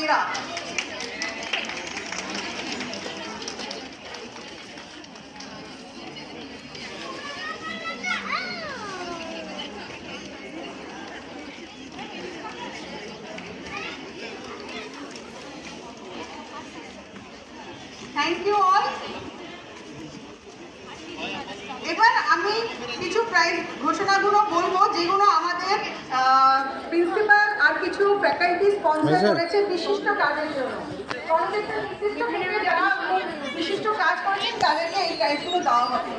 সেরা। Thank you all. এবার আমি কিছু প্রাইজ ঘোষণাগুলো বলবো, যেগুলো আমাদের প্রিন্সিপাল আর কিছু ফ্যাকাল্টি স্পন্সর করেছে বিশিষ্ট কাজের জন্য। কলেজের নির্দিষ্ট ক্ষেত্রে যারা বিশিষ্ট কাজ করেছেন তাদেরকে এই প্রাইজগুলো দেওয়া হবে।